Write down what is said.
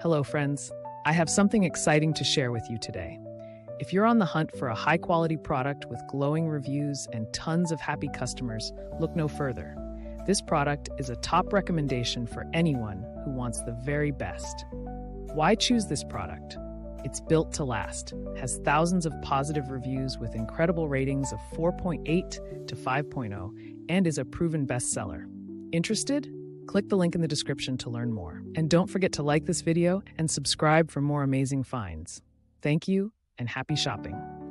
Hello, friends. I have something exciting to share with you today. If you're on the hunt for a high-quality product with glowing reviews and tons of happy customers, look no further. This product is a top recommendation for anyone who wants the very best. Why choose this product? It's built to last, has thousands of positive reviews with incredible ratings of 4.8 to 5.0, and is a proven bestseller. Interested? Click the link in the description to learn more. And don't forget to like this video and subscribe for more amazing finds. Thank you and happy shopping.